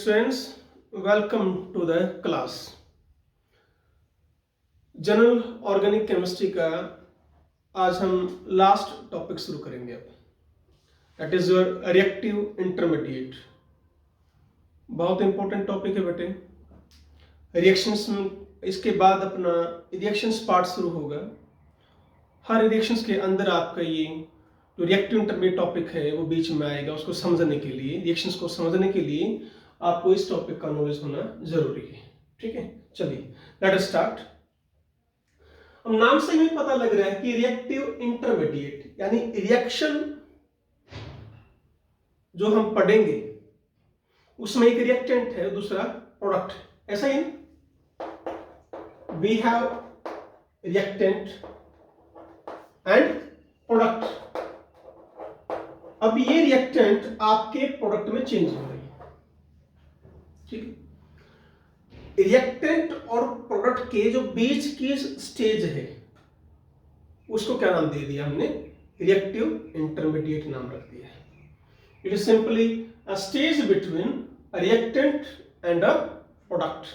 students, welcome to the class. General organic chemistry का आज हम लास्ट टॉपिक शुरू करेंगे अब, that is your reactive intermediate. बहुत इंपॉर्टेंट टॉपिक है बेटे। रिएक्शंस में इसके बाद अपना रिएक्शंस पार्ट शुरू होगा। हर रिएक्शंस के अंदर आपका ये जो रिएक्टिव इंटरमीडिएट टॉपिक है वो बीच में आएगा। उसको समझने के लिए, रिएक्शंस को समझने के लिए आपको इस टॉपिक का नॉलेज होना जरूरी है। ठीक है, चलिए लेट अस स्टार्ट। अब नाम से ही पता लग रहा है कि रिएक्टिव इंटरमीडिएट यानी रिएक्शन जो हम पढ़ेंगे उसमें एक रिएक्टेंट है, दूसरा प्रोडक्ट है। ऐसा ही we have reactant and product. अब ये रिएक्टेंट आपके प्रोडक्ट में चेंज हो रही है। ठीक है, रिएक्टेंट और प्रोडक्ट के जो बीच की स्टेज है उसको क्या नाम दे दिया हमने? रिएक्टिव इंटरमीडिएट नाम रख दिया है। It is simply a stage between a reactant and a product.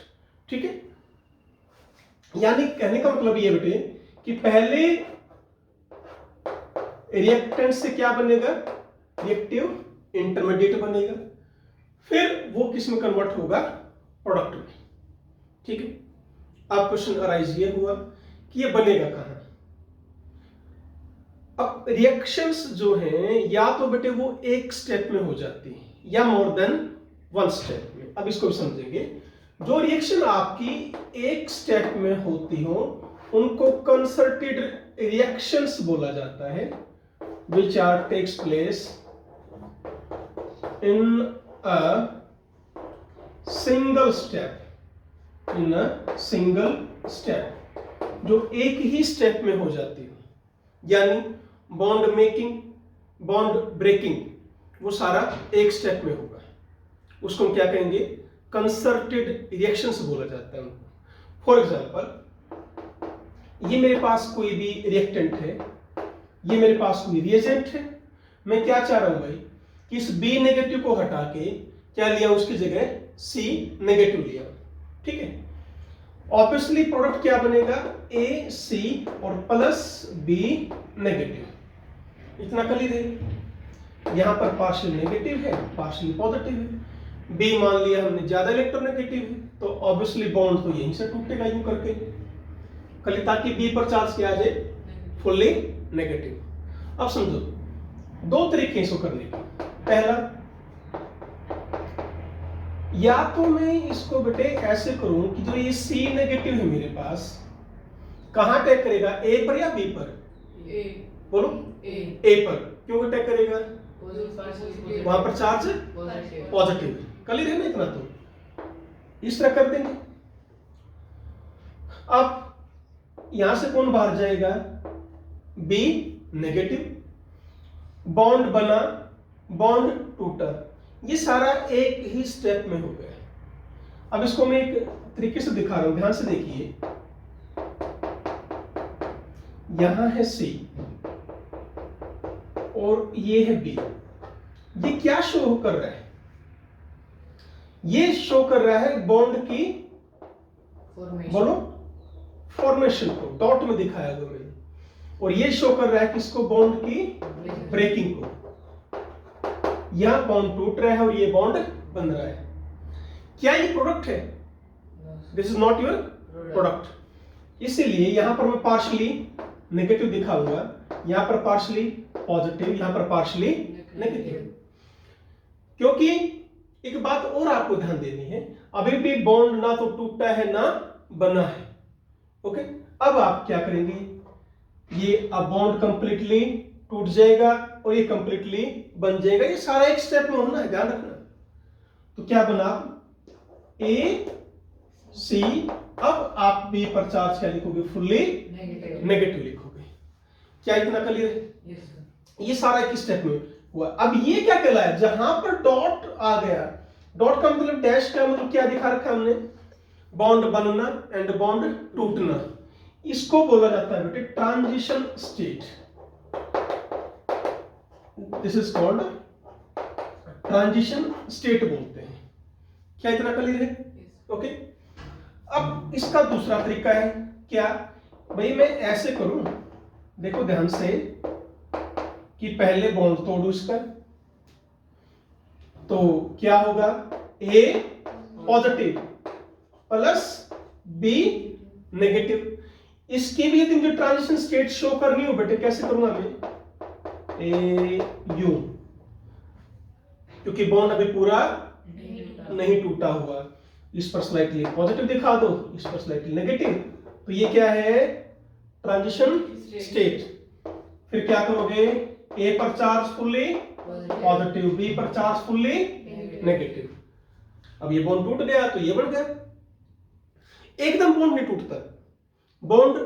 ठीक है, यानी कहने का मतलब ये बेटे कि पहले रिएक्टेंट से क्या बनेगा? रिएक्टिव इंटरमीडिएट बनेगा, फिर वो किस में कन्वर्ट होगा? प्रोडक्ट में। ठीक है, अब क्वेश्चन अराइज ये हुआ कि ये बनेगा कहां? अब रिएक्शंस जो हैं या तो बेटे वो एक स्टेप में हो जाती है या मोर देन वन स्टेप में। अब इसको समझेंगे। जो रिएक्शन आपकी एक स्टेप में होती हो उनको कंसर्टेड रिएक्शंस बोला जाता है, which are takes place in a single step, in a single step, जो एक ही स्टेप में हो जाती हो, यानी बॉन्ड मेकिंग, बॉन्ड ब्रेकिंग, वो सारा एक स्टेप में होगा। उसको हम क्या कहेंगे? कंसर्टेड रिएक्शंस बोला जाता है उनको। फॉर एग्जांपल, ये मेरे पास कोई भी रिएक्टेंट है, ये मेरे पास कोई रिएजेंट है। मैं क्या चाह रहा हूं भाई कि इस B नेगेटिव को हटा के क्या लिया, उसकी जगह C नेगेटिव लिया। ठीक है, ऑब्वियसली प्रोडक्ट क्या बनेगा? AC और प्लस B नेगेटिव। इतना क्लियर है। यहां पर पार्शियल नेगेटिव है, पार्शियल पॉजिटिव है। B मान लिया हमने ज्यादा इलेक्ट्रोनेगेटिव है, तो ऑब्वियसली बॉन्ड तो यहीं से टूटेगा यूं करके, खाली ताकि B पर चार्ज क्या आ जाए? Fully negative. अब समझो, दो तरीके इसको करने के। पहला, या तो मैं इसको बेटे ऐसे करूं कि जो ये C नेगेटिव है मेरे पास, कहां अटैक करेगा? A पर या B पर? A। बोलो। A पर। क्यों अटैक करेगा? वहां पर चार्ज पॉजिटिव। क्लियर है ना? इतना तो इस तरह कर देंगे। अब यहां से कौन बाहर जाएगा? B negative. बॉन्ड बना, बॉन्ड टूटा, ये सारा एक ही स्टेप में हो गया। अब इसको मैं एक तरीके से दिखा रहा हूं, ध्यान से देखिए। यहां है C और ये है B। ये क्या शो कर रहा है? ये शो कर रहा है बॉन्ड की बोलो फॉर्मेशन को, डॉट में दिखाया हुआ मैंने। और ये शो कर रहा है किसको? बॉन्ड की ब्रेकिंग को। यह बॉन्ड टूट रहा है और ये बॉन्ड बन रहा है। क्या ये प्रोडक्ट है? This is not your product. इसीलिए यहां पर मैं पार्शियली नेगेटिव दिखाऊंगा, यहां पर पार्शियली पॉजिटिव, यहां पर पार्शियली नेगेटिव। क्योंकि एक बात और आपको ध्यान देनी है, अभी भी बॉन्ड ना तो टूटा है ना बना है। ओके, अब आप क्या करेंगे? ये अब बॉन्ड कंप्लीटली टूट जाएगा और ये कंप्लीटली बन जाएगा। ये सारा एक स्टेप में होना है, ध्यान रखना। तो क्या बना? A C। अब आप B पर चार्ज क्या लिखोगे? फुल्ली नेगेटिव लिखोगे। क्या इतना क्लियर है? ये सारा एक स्टेप में हुआ। अब ये क्या कहलाया? जहां पर डॉट आ गया, डॉट का मतलब डैश का मतलब क्या दिखा रखा हमने? बॉन्ड बनना एंड बॉन्ड टूटना। इसको बोला जाता है बेटे transition state. This is called transition state बोलते हैं। क्या इतना क्लियर है? ओके। अब इसका दूसरा तरीका है क्या, भाई मैं ऐसे करूं, देखो ध्यान से, कि पहले बॉन्ड तोड़ू इसका, तो क्या होगा, A positive plus B negative. इसकी भी यदि मुझे ट्रांजिशन स्टेट शो करनी हो बेटे, कैसे करूंगा मैं, A U, क्योंकि बॉन्ड अभी पूरा नहीं टूटा हुआ, इस पर स्लाइटली पॉजिटिव दिखा दो, इस पर स्लाइटली नेगेटिव, तो ये क्या है, ट्रांजिशन स्टेट। फिर क्या करोगे, A पर चार्ज फुल्ली पॉजिटिव, B पर चार्ज फुल्ली नेगेटिव। अब ये बॉन्ड टूट गया तो ये बन गया। एकदम बॉन्ड नहीं टूटता, बॉन्ड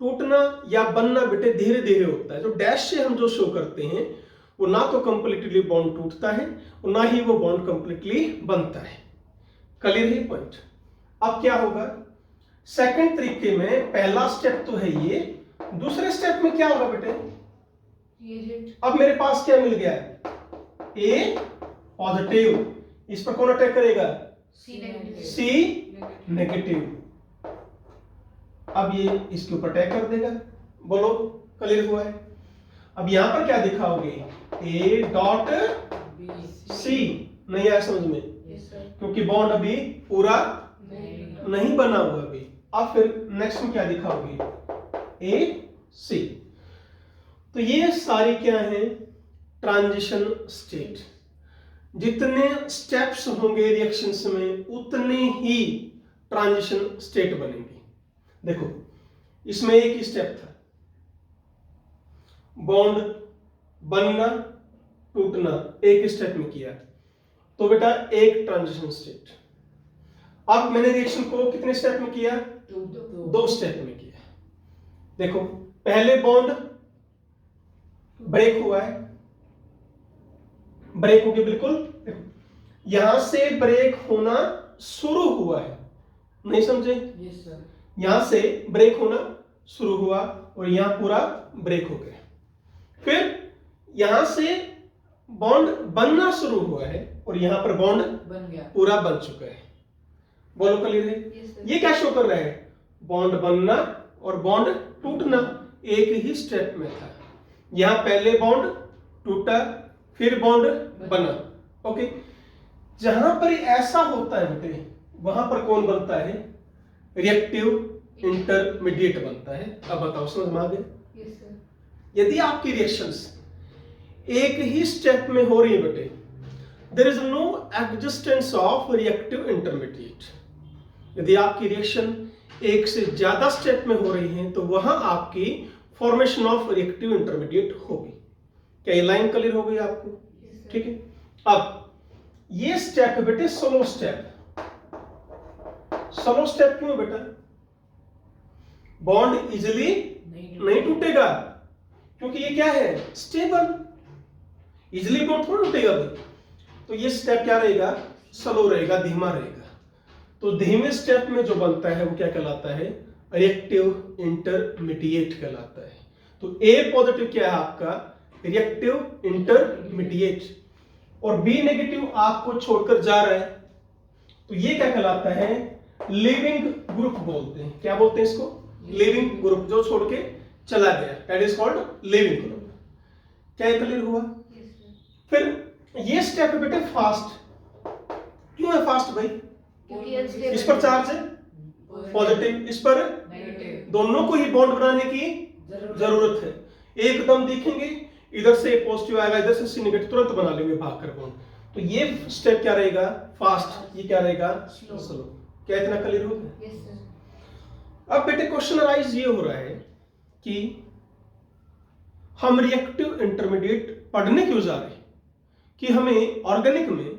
टूटना या बनना बेटे धीरे धीरे होता है। जो डैश से हम जो शो करते हैं वो ना तो कंप्लीटली बॉन्ड टूटता है और ना ही वो बॉन्ड कंप्लीटली बनता है। क्लियर है पॉइंट? अब क्या होगा, सेकंड तरीके में पहला स्टेप तो है ये, दूसरे स्टेप में क्या होगा बेटे, अब मेरे पास क्या मिल गया है, A पॉजिटिव, इस पर कौन अटैक करेगा, C नेगेटिव। अब ये इसके ऊपर अटैक कर देगा। बोलो क्लियर हुआ है? अब यहां पर क्या दिखाओगे, A डॉट C, नहीं आया समझ में, क्योंकि बॉन्ड अभी पूरा नहीं बना हुआ अभी। अब फिर नेक्स्ट में क्या दिखाओगे, A C। तो ये सारी क्या है, ट्रांजिशन स्टेट। जितने स्टेप्स होंगे रिएक्शंस में उतने ही ट्रांजिशन स्टेट बनेंगे। देखो इसमें एक ही स्टेप था, बॉन्ड बनना टूटना एक स्टेप में किया, तो बेटा एक ट्रांजिशन स्टेट। अब मैंने रिएक्शन को कितने स्टेप में किया, दो स्टेप में किया। देखो पहले बॉन्ड ब्रेक हुआ है, ब्रेक हो गया बिल्कुल, यहां से ब्रेक होना शुरू हुआ है, नहीं समझे? Yes sir. यहां से ब्रेक होना शुरू हुआ और यहां पूरा ब्रेक हो गया। फिर यहां से बॉन्ड बनना शुरू हुआ है और यहां पर बॉन्ड बन गया, पूरा बन चुका है। बोलो क्लियर है? ये क्या शो कर रहा है, बॉन्ड बनना और बॉन्ड टूटना एक ही स्टेप में था। यहां पहले बॉन्ड टूटा फिर बॉन्ड बना। ओके, जहां पर ऐसा होता है बेटे वहां पर कौन बनता है, रिएक्टिव इंटरमीडिएट बनता है। अब बताओ समझ में आ गए? Yes sir. यदि आपकी रिएक्शंस एक ही स्टेप में हो रही है बेटे, there is no existence of reactive intermediate. यदि आपकी रिएक्शन एक से ज्यादा स्टेप में हो रही है तो वहां आपकी फॉर्मेशन ऑफ रिएक्टिव इंटरमीडिएट होगी। क्या ये लाइन क्लियर हो गई आपको? ठीक है। अब ये स्टेप है बेटे स्लो स्टेप। स्लो स्टेप क्यों बेटा, बॉन्ड इजिली नहीं टूटेगा क्योंकि ये क्या है, स्टेबल, इजिली बॉन्ड थोड़ा टूटेगा भाई। तो ये स्टेप क्या रहेगा, स्लो रहेगा, धीमा रहेगा। तो धीमे स्टेप में जो बनता है वो क्या कहलाता है, रिएक्टिव इंटरमीडिएट कहलाता है। तो A पॉजिटिव क्या है आपका, रिएक्टिव इंटरमीडिएट, और B नेगेटिव आपको छोड़कर जा रहा है तो ये क्या कहलाता है, लिविंग ग्रुप बोलते हैं। क्या बोलते हैं इसको, लिविंग ग्रुप, जो छोड़ के चला गया, that is called leaving group. क्या क्लियर हुआ? फिर ये स्टेप है बेटे फास्ट। क्यों है फास्ट भाई, क्योंकि इस पर चार्ज है पॉजिटिव, इस पर नेगेटिव, दोनों को ही बॉन्ड बनाने की जरूरत है। एकदम देखेंगे इधर से पॉजिटिव आएगा, इधर से नेगेटिव, तुरंत बना लेंगे भागकर बॉन्ड। तो ये स्टेप क्या रहेगा, फास्ट, ये क्या रहेगा, स्लो। क्या इतना क्लियर हो गया? Yes sir. अब बेटे क्वेश्चन अराइज ये हो रहा है कि हम रिएक्टिव इंटरमीडिएट पढ़ने क्यों जा रहे हैं, कि हमें ऑर्गेनिक में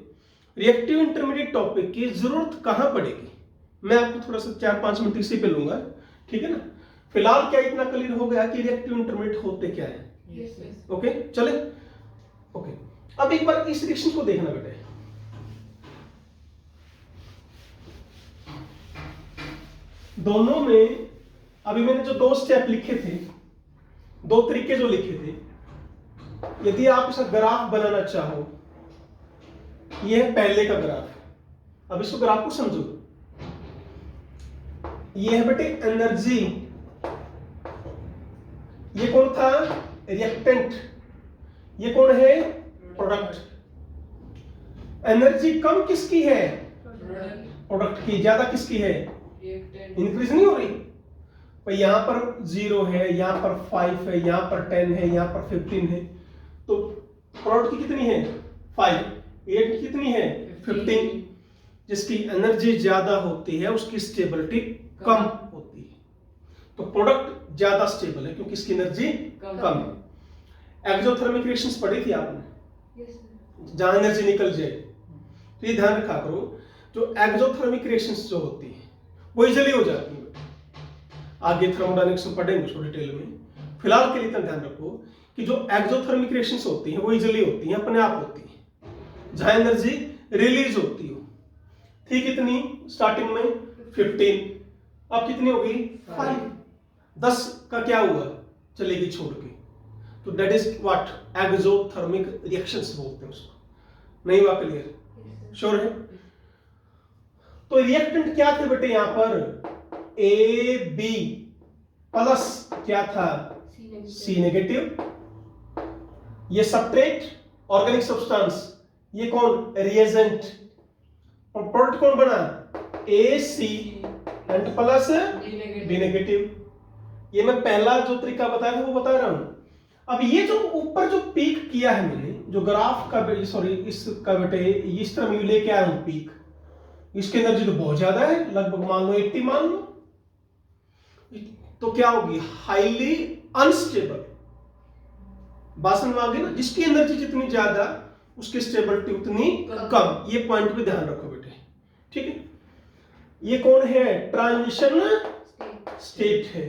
रिएक्टिव इंटरमीडिएट टॉपिक की जरूरत कहां पड़ेगी। मैं आपको थोड़ा सा 4-5 मिनट इसी पे लूंगा, ठीक है ना। फिलहाल क्या इतना क्लियर हो गया कि रिएक्टिव इंटरमीडिएट होते क्या है? ओके चले। ओके, अब एक बार इस रिएक्शन को देखना बेटे। दोनों में अभी मैंने जो 2 स्टेप लिखे थे, 2 तरीके जो लिखे थे, यदि आप इसका ग्राफ बनाना चाहो, यह है पहले का ग्राफ, अब इसको ग्राफ को समझो। ये है बेटे एनर्जी, ये कौन था रिएक्टेंट, ये कौन है प्रोडक्ट। एनर्जी कम किसकी है प्रोडक्ट की, ज्यादा किसकी है इंक्रीज नहीं हो रही। पर यहां पर 0 है, यहां पर 5 है, यहां पर 10 है, यहां पर 15 है, तो प्रोडक्ट की कितनी है 5, रिएक्ट की कितनी है 15। जिसकी एनर्जी ज्यादा होती है उसकी स्टेबिलिटी कम होती है, तो प्रोडक्ट ज्यादा स्टेबल है क्योंकि इसकी एनर्जी कम है। एक्सोथर्मिक रिएक्शंस पढ़ी थी आपने, जहां एनर्जी निकल जाए, तो ये ध्यान रखा करो। जो एक्सोथर्मिक रिएक्शंस जो होती है वो इजीली हो जाती है, आगे थर्मोडायनेमिक्स में पढ़ेंगे उसको डिटेल में। फिलहाल के लिए तो ध्यान रखो कि जो एक्सोथर्मिक रिएक्शंस होती हैं वो इजीली होती हैं, अपने आप होती हैं, जहां एनर्जी रिलीज होती हो। थी कितनी स्टार्टिंग में 15, अब कितनी हो गई 5, 10 का क्या हुआ चलेगी छोड़ के, तो that is what exothermic reactions बोलते हैं उसको। नहीं हुआ क्लियर, श्योर है। तो रिएक्टेंट क्या थे बेटे यहां पर ए बी प्लस क्या था सी नेगेटिव, ये सबस्ट्रेट ऑर्गेनिक सब्सटेंस, ये कौन रिएजेंट, और प्रोडक्ट कौन बना ए सी एंड प्लस बी नेगेटिव। ये मैं पहला जो तरीका बताया था वो बता रहा हूं। अब ये जो ऊपर जो पीक किया है मैंने, जो ग्राफ का सॉरी इसका बेटे इस तरह में लेके आया हूं पीक, इसकी एनर्जी तो बहुत ज्यादा है, लगभग मान लो 80 मान लो, तो क्या होगी हाईली अनस्टेबल। बात समझ में आ गई ना, जिसकी एनर्जी जितनी ज्यादा उसकी स्टेबिलिटी उतनी कम। ये पॉइंट पे ध्यान रखो बेटे, ठीक है। ये कौन है ट्रांजिशन स्टेट है।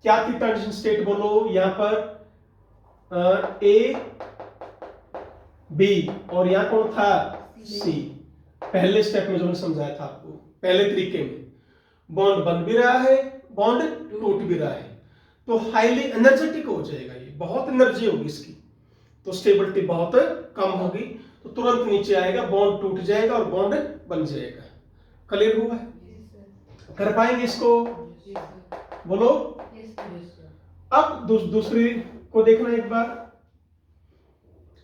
क्या थी ट्रांजिशन स्टेट बोलो, यहां पर ए बी और यहां कौन था सी। पहले स्टेप में जो मैंने समझाया था आपको, पहले तरीके में बॉन्ड बन भी रहा है, बॉन्ड टूट भी रहा है, तो हाईली एनर्जेटिक हो जाएगा, ये बहुत एनर्जी होगी इसकी, तो स्टेबिलिटी बहुत कम होगी, तो तुरंत नीचे आएगा, बॉन्ड टूट जाएगा और बॉन्ड बन जाएगा। क्लियर हुआ है? कर पाएंगे इसको बोलो। अब दूसरी को देखना, एक बार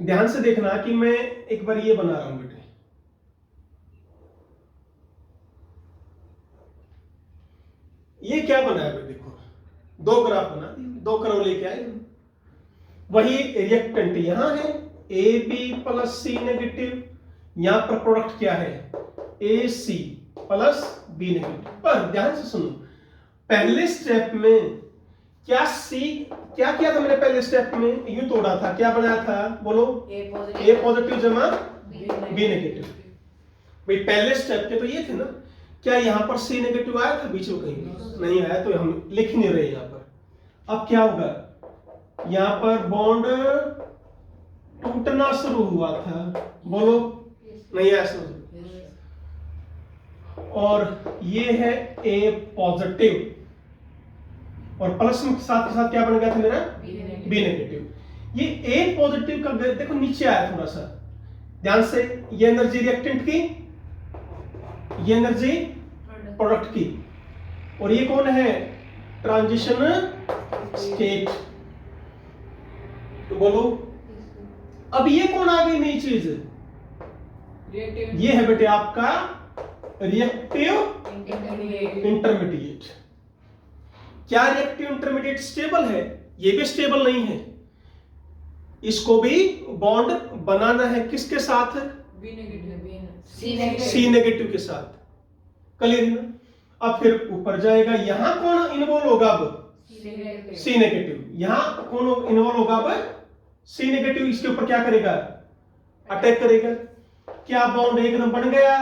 ध्यान से देखना कि मैं एक बार ये बना रहा हूं बेटे, ये क्या बनाया है देखो, दो ग्राफ बना दिए, दो कर्व लेके आए। वही रिएक्टेंट यहां है A B plus C negative, यहां पर प्रोडक्ट क्या है A C plus B negative. पर ध्यान से सुनो, पहले स्टेप में क्या क्या किया था मैंने, पहले स्टेप में यूं तोड़ा था, क्या बनाया था बोलो ए पॉजिटिव जमा बी नेगेटिव। भाई पहले स्टेप के तो ये थे ना, क्या यहां पर सी नेगेटिव आया था बीच में कहीं नहीं आया, तो हम लिख नहीं रहे यहां पर। अब क्या होगा, यहां पर बॉन्ड टूटना शुरू हुआ था, बोलो नहीं आया समझ। और ये है ए पॉजिटिव और प्लस के साथ क्या बन गया था मेरा बी नेगेटिव। ये ए पॉजिटिव का देखो नीचे आया थोड़ा सा ध्यान से, ये एनर्जी रिएक्टेंट की, ये एनर्जी प्रोडक्ट की, और ये कौन है ट्रांजिशन स्टेट। तो बोलो अब ये कौन आ गई नई चीज, ये है बेटे आपका रिएक्टिव इंटरमीडिएट। क्या रिएक्टिव इंटरमीडिएट स्टेबल है? ये भी स्टेबल नहीं है, इसको भी बॉन्ड बनाना है किसके साथ, सी नेगेटिव के साथ। क्लियर है ना? अब फिर ऊपर जाएगा, यहां कौन इन्वॉल्व होगा अब सी नेगेटिव, यहां कौन इन्वॉल्व होगा अब सी नेगेटिव, इसके ऊपर क्या करेगा अटैक करेगा। क्या बॉन्ड एकदम बन गया?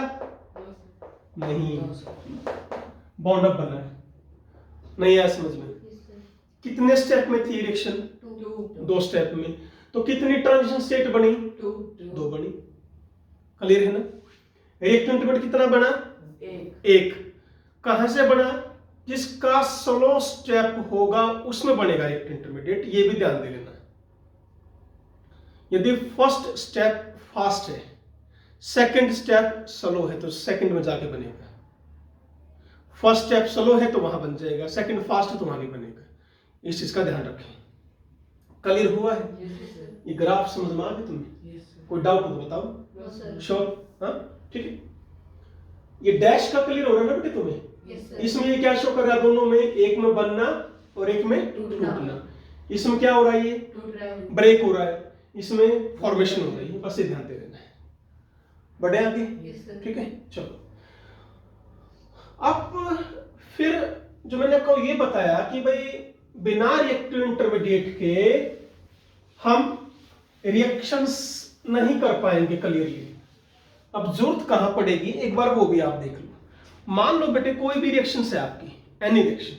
नहीं, बॉन्ड अब बना नहीं आया समझ में। कितने स्टेप में थी रिएक्शन? दो स्टेप में। तो कितनी ट्रांजिशन स्टेट बनी? दो बनी। क्लियर है ना? रिएक्टेंट बट कितना बना? एक। कहां से बना? जिसका स्लो स्टेप होगा उसमें बनेगा रिएक्टेंट इंटरमीडिएट, ये भी ध्यान दे लेना। यदि फर्स्ट स्टेप फास्ट है, सेकंड स्टेप स्लो है तो सेकंड में जाके बनेगा, फर्स्ट स्टेप स्लो है तो वहां बन जाएगा, सेकंड फास्ट है तो वहां नहीं बनेगा। इस चीज का ध्यान रखें। क्लियर हुआ है? ये ग्राफ समझ में आ गया तुम्हें? कोई डाउट हो तो बताओ। श्योर? हाँ ठीक है। ये डैश का क्लियर हो रहा है ना बेटे तुम्हें? इसमें ये क्या शो कर रहा है? दोनों में, एक में बनना और एक में टूटना। इसमें क्या हो रहा है? ये ब्रेक हो रहा है, इसमें फॉर्मेशन हो रही है। बस ये ध्यान दे देना है। बढ़े आगे? ठीक है चलो। अब फिर जो मैंने आपको ये बताया कि भाई बिना रिएक्टिव इंटरमीडिएट के हम रिएक्शंस नहीं कर पाएंगे क्लियरली। अब जरूरत कहां पड़ेगी एक बार वो भी आप देख लो। मान लो बेटे कोई भी रिएक्शन है आपकी, एनी रिएक्शन,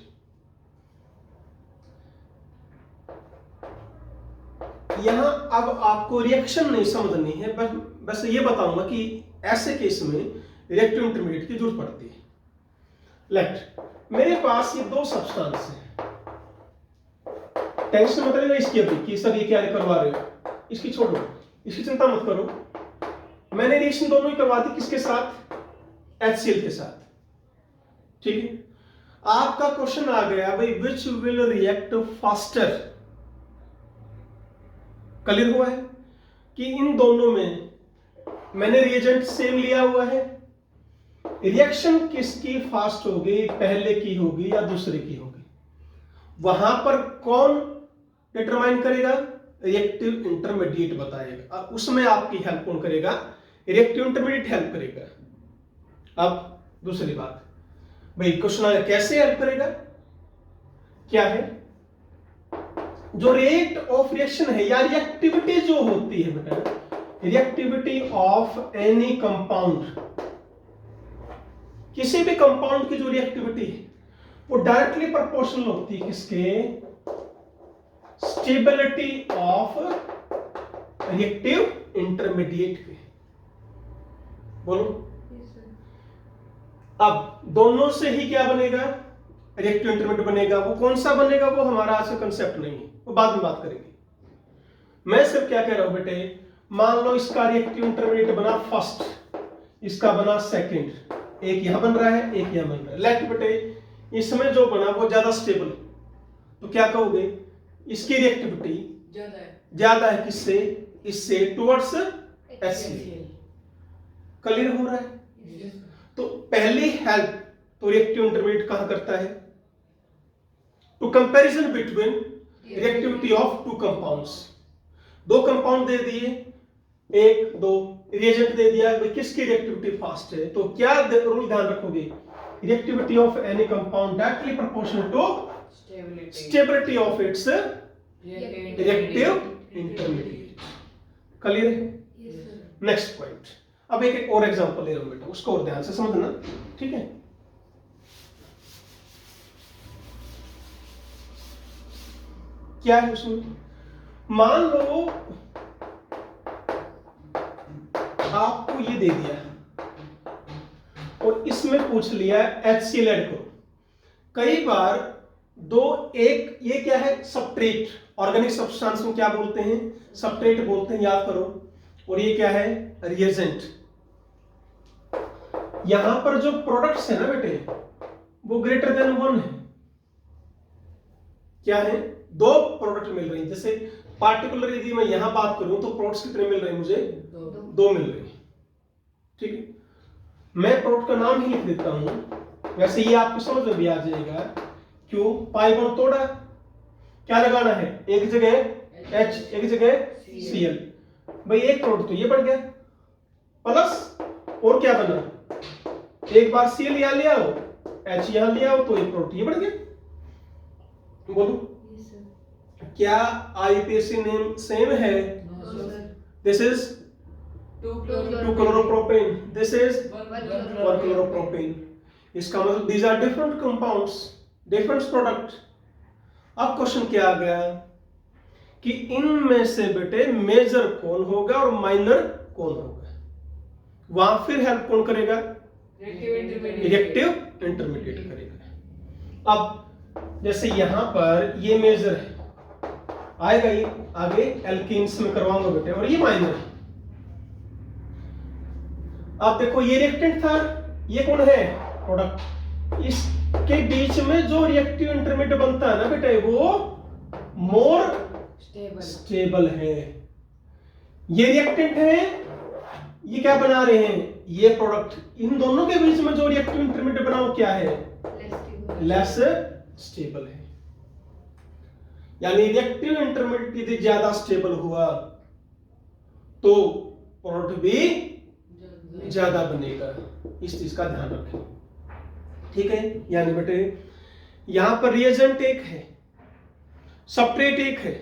यहां अब आपको रिएक्शन नहीं समझनी है, बस ये बताऊंगा कि ऐसे केस में रिएक्टिव इंटरमीडिएट की जरूरत पड़ती है। लेट मेरे पास ये दो सब्सटेंस है, टेंशन मत लेना इसकी अभी कि सर ये क्या करवा रहे हो, इसकी छोड़ो, इसकी चिंता मत करो। मैंने रिएक्शन दोनों ही करवा दी, किसके साथ? HCl के साथ। ठीक है। आपका क्वेश्चन आ गया भाई which will react faster. Clear हुआ है कि इन दोनों में मैंने रिएजेंट सेम लिया हुआ है, रिएक्शन किसकी फास्ट होगी, पहले की होगी या दूसरे की होगी, वहां पर कौन डिटरमाइन करेगा? रिएक्टिव इंटरमीडिएट बताएगा। अब उसमें आपकी हेल्प कौन करेगा? रिएक्टिव इंटरमीडिएट हेल्प करेगा। अब दूसरी बात भाई क्वेश्चन आया कैसे हेल्प करेगा? क्या है? जो रेट ऑफ रिएक्शन है या रिएक्टिविटी जो होती है बेटा, रिएक्टिविटी ऑफ एनी कंपाउंड, किसी भी कंपाउंड की जो रिएक्टिविटी है वो डायरेक्टली प्रोपोर्शनल होती है किसके? स्टेबिलिटी ऑफ रिएक्टिव इंटरमीडिएट के। बोलो। अब दोनों से ही क्या बनेगा? रिएक्टिव इंटरमीडिएट बनेगा। वो कौन सा बनेगा वो हमारा आज का कंसेप्ट नहीं है, वो बाद में बात करेंगे। मैं सिर्फ क्या कह रहा हूं बेटे, मान लो इसका रिएक्टिव इंटरमीडिएट बना फर्स्ट, इसका बना सेकंड, एक यहां बन रहा है एक यहां बन रहा है। लेट बेटे इसमें जो बना वो ज्यादा स्टेबल, तो क्या कहोगे? इसकी रिएक्टिविटी ज्यादा है किससे? इससे टुवर्ड्स HCl। क्लियर हो रहा है? तो पहली हेल्प तो रिएक्टिव इंटरमीडिएट कहां करता है? Two comparison between reactivity of two compounds. दो कंपाउंड दे दिए, एक दो रिएजेंट दे दिया, किसकी रिएक्टिविटी फास्ट है, तो क्या रूल ध्यान रखोगे? Reactivity of any compound directly proportional to stability of its reactive intermediate. Clear है? Next point. अब एक और एग्जांपल ले रहा हूं बेटा, उसको और ध्यान से समझना। ठीक है। क्या है उसमें? मान लो आपको ये दे दिया और इसमें पूछ लिया HCl ऐड करो। कई बार दो, एक ये क्या है? सब्सट्रेट। ऑर्गेनिक सब्सटेंस में क्या बोलते हैं? सब्सट्रेट बोलते हैं, याद करो। और ये क्या है? रिएजेंट। यहां पर जो प्रोडक्ट्स है ना बेटे वो ग्रेटर देन 1 है। क्या है? दो प्रोडक्ट मिल रही है। जैसे पार्टिकुलर यदि मैं यहां बात करूं तो प्रोडक्ट्स कितने मिल रहे हैं मुझे? दो मिल रहे हैं। ठीक है। मैं प्रोडक्ट का नाम ही लिख देता हूं, वैसे ये आपको समझ में भी आ जाएगा। क्यों? पाई बॉन्ड तोड़ा, क्या लगाना है? एक जगह H एक जगह Cl। भाई एक प्रोडक्ट तो ये बढ़ गया, प्लस और क्या बना? एक बार Cl यहां ले आओ, H यहां ले आओ, तो एक प्रोडक्ट ये बढ़ गया। बोलो क्या IUPAC नेम सेम है? This is 2 chloropropan, this is 1 chloropropan। इसका मतलब these are different compounds, different product। अब क्वेश्चन क्या आ गया कि इनमें से बेटे मेजर कौन होगा और माइनर कौन होगा? वहां फिर हेल्प कौन करेगा? रिएक्टिव इंटरमीडिएट करेगा। अब जैसे यहां पर ये मेजर है, आएगा ये आगे एल्कीन्स में करवाऊंगा बेटे, और ये माइनर है। आप देखो ये रिएक्टेंट था, ये कौन है, प्रोडक्ट। इसके बीच में जो रिएक्टिव इंटरमीडिएट बनता है ना बेटे, वो मोर स्टेबल है। ये रिएक्टेंट है, ये क्या बना रहे हैं, ये प्रोडक्ट। इन दोनों के बीच में जो रिएक्टिव इंटरमीडिएट बना वो क्या है, लेस स्टेबल है। यानी रिएक्टिव इंटरमीडिएट यदि ज्यादा स्टेबल हुआ तो प्रोडक्ट भी ज्यादा बनेगा। इस चीज का ध्यान रखें, ठीक है। यानी बेटे यहां पर रिएजेंट एक है, सबस्ट्रेट एक है,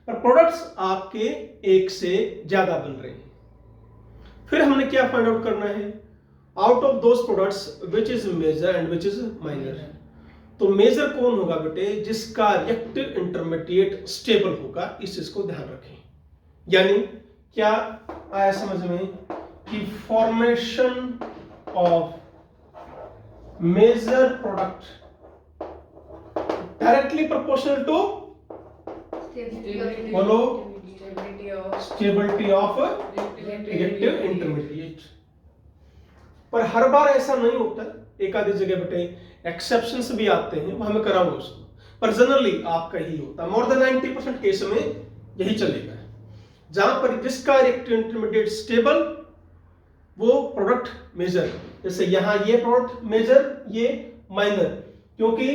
पर प्रोडक्ट्स आपके एक से ज्यादा बन रहे हैं। फिर हमने क्या फाइंड आउट करना है, out of those products which is major and which is minor. तो मेजर कौन होगा बेटे, जिसका रिएक्टिव इंटरमीडिएट स्टेबल होगा। इस चीज को ध्यान रखें। यानी क्या आया समझ में कि formation of major product directly proportional to, बोलो, स्टेबिलिटी ऑफ रिएक्टिव इंटरमीडिएट। पर हर बार ऐसा नहीं होता, एक आधी जगह बेटे एक्सेप्शंस भी आते हैं, वो हमें कराऊंगा उसको, पर जनरली आपका ही होता है। मोर देन 90% केस में यही चलेगा, जहां पर जिसका रिएक्टिव इंटरमीडिएट स्टेबल वो प्रोडक्ट मेजर। जैसे यहां ये प्रोडक्ट मेजर, ये माइनर, क्योंकि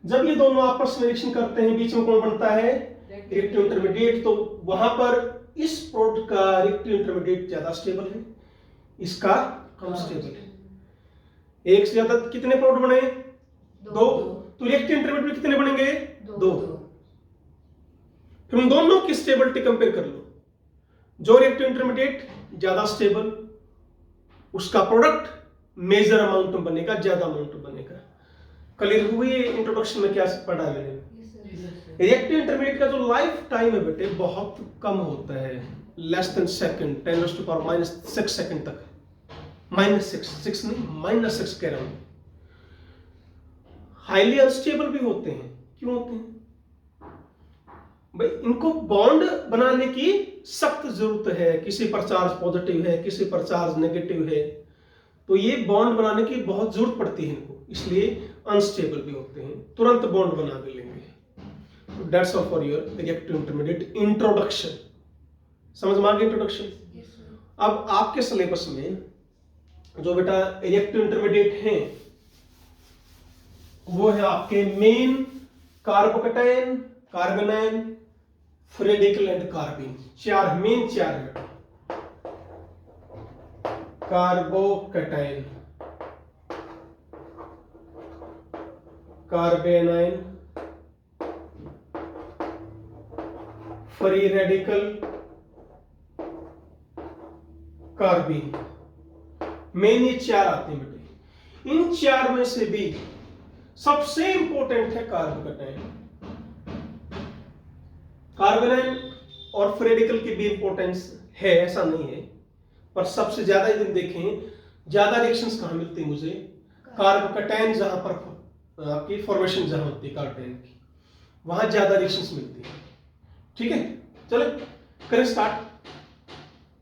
जब ये दोनों आपस में रिएक्शन करते हैं बीच में कौन बनता है, रिएक्टिव इंटरमीडिएट। तो वहां पर इस प्रोडक्ट का रिएक्टिव इंटरमीडिएट ज्यादा स्टेबल है, इसका कम स्टेबल है। एक से ज्यादा कितने प्रोडक्ट बने, दो। तो रिएक्टिव इंटरमीडिएट कितने बनेंगे, दो। फिर उन दोनों की स्टेबिलिटी कंपेयर कर लो। जो रिएक्टिव इंटरमीडिएट ज्यादा स्टेबल, उसका प्रोडक्ट मेजर अमाउंट में बनेगा, ज्यादा अमाउंट में बनेगा। क्लियर हुई इंट्रोडक्शन में क्या पढ़ा मैंने। रिएक्टिव इंटरमीडिएट का जो लाइफ टाइम है बेटे बहुत कम होता है, लेस देन सेकंड, 10⁻⁻⁶ सेकंड तक। -6 नहीं, -6 कह रहा हूं। हाईली अनस्टेबल भी होते हैं। क्यों होते हैं भाई, इनको बॉन्ड बनाने की सख्त जरूरत है। किसी पर चार्ज पॉजिटिव है, किसी पर चार्ज नेगेटिव है, तो ये बॉन्ड बनाने की बहुत जरूरत पड़ती है इनको, इसलिए अनस्टेबल भी होते हैं। तुरंत बॉन्ड बना भी लेंगे। That's all for your reactive intermediate introduction. समझ में आ गया इंट्रोडक्शन। अब आपके सिलेबस में जो बेटा रिएक्टिव इंटरमीडिएट हैं वो है आपके main carbocation, carbanion, free radical and carbene. चार मेन, चार है। Carbocation, carbanion, free radical, carbene. Main ये चार आते हैं बेटे। इन चार में से भी सबसे इंपॉर्टेंट है कार्बोकैटायन। कार्बेनायन और फ्री रेडिकल की भी इंपॉर्टेंस है, ऐसा नहीं है, पर सबसे ज्यादा यदि देखें ज्यादा रिएक्शंस कहां मिलती है मुझे, कार्बोकैटायन जहां पर आपकी फॉर्मेशन जहां होती है कार्बोकैटायन की, वहां ज्यादा रिएक्शंस मिलती है। ठीक है, चलो करें स्टार्ट।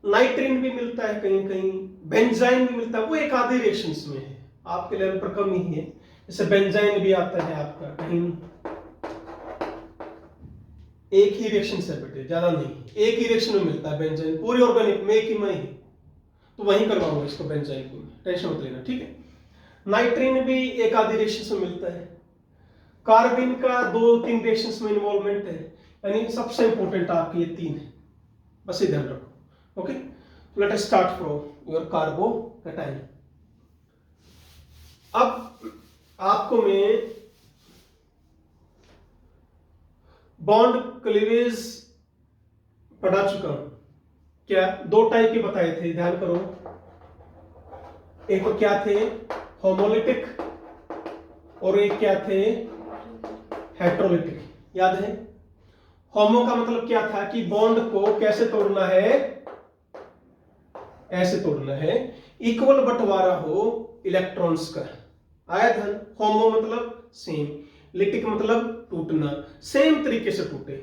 नाइट्रीन भी मिलता है कहीं कहीं, बेंजाइन भी मिलता है, वो एक आधे रिएक्शंस में है, आपके लेवल पर कम ही है। जैसे बेंजाइन भी आता है आपका कहीं, एक ही रिएक्शन से बेटे, ज्यादा नहीं, एक ही रिएक्शन में मिलता है बेंजाइन, पूरी ऑर्गेनिक में एक ही में ही, तो वहीं करवाऊंगा इसको बेंजाइन को, टेंशन मत लेना। ठीक है, नाइट्रीन भी एक आधी रिएक्शन में मिलता है, कार्बीन का 2-3 रिएक्शंस में इन्वॉल्वमेंट है, यानी सबसे इंपॉर्टेंट आपके ये 3 है, बस ये ध्यान रखो। Okay, let us start from your carbocation. अब आपको मैं बॉन्ड क्लीवेज पढ़ा चुका हूं। क्या 2 टाइप के बताए थे, ध्यान करो। एक तो क्या थे, होमोलिटिक, और एक क्या थे, हेटेरोलिटिक। याद है? होमो का मतलब क्या था कि बॉन्ड को कैसे तोड़ना है, ऐसे तोड़ना है, इक्वल बंटवारा हो इलेक्ट्रॉन्स का। आया ध्यान? होमो मतलब सेम, लिटिक मतलब टूटना, सेम तरीके से टूटे।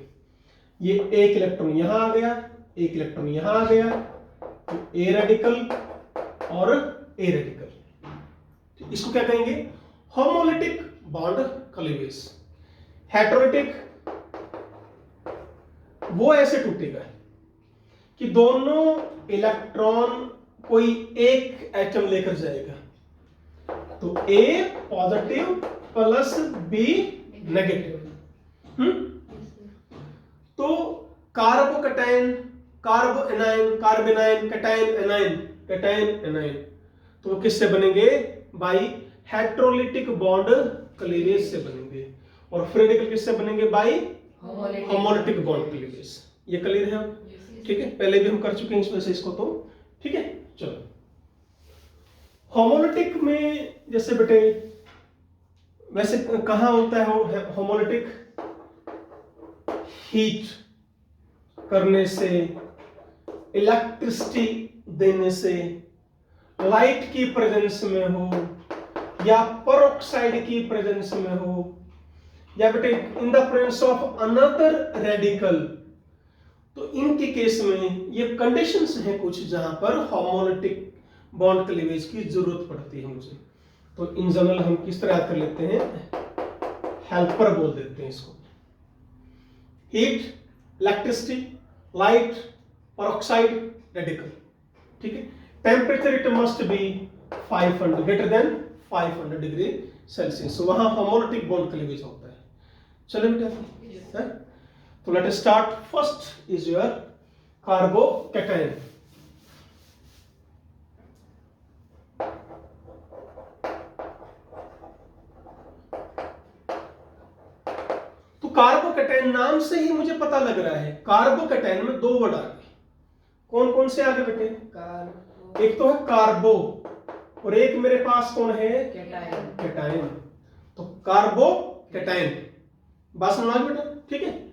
ये एक इलेक्ट्रॉन यहां आ गया, एक इलेक्ट्रॉन यहां आ गया, तो ए रेडिकल और ए रेडिकल। इसको क्या कहेंगे? Homolytic bond cleavage. हेटेरोलिटिक वो ऐसे टूटेगा कि दोनों इलेक्ट्रॉन कोई एक एटम लेकर जाएगा, तो A positive plus B negative. तो carbocation, carbo anion, carbanion, cation anion, cation anion, तो वो किससे बनेंगे? बाई हेटेरोलिटिक बॉन्ड क्लीवेज से बनेंगे। और फ्री रेडिकल किससे बनेंगे? By homolytic bond cleavage. ये क्लियर है? ठीक है, पहले भी हम कर चुके हैं इस वजह से इसको, तो ठीक है। चलो, होमोलिटिक में जैसे बेटे वैसे कहां होता है होमोलिटिक? हीट करने से, इलेक्ट्रिसिटी देने से, लाइट की प्रेजेंस में हो, या पेरोक्साइड की प्रेजेंस में हो, या बेटे in the presence of another radical, तो इनके केस में ये कंडीशंस हैं कुछ जहां पर होमोलिटिक बॉन्ड क्लीवेज की जरूरत पड़ती है मुझे। तो इन जनरल हम किस तरह याद कर लेते हैं? हेल्पर बोल देते हैं इसको। Heat, electricity, light, peroxide, radical. ठीक है। Temperature it must be 500 greater than 500 degree Celsius, वहां होमोलिटिक बॉन्ड क्लीवेज होता है। चलो बेटा, तो let us start. First is your carbocation. तो कार्बोकैटायन नाम से ही मुझे पता लग रहा है, कार्बोकैटायन में दो वर्ड आ गए। कौन कौन से आगे बेटे? एक तो है कार्बो, और एक मेरे पास कौन है? कैटायन। तो कार्बोकैटायन, बात समझ में बेटा? ठीक है।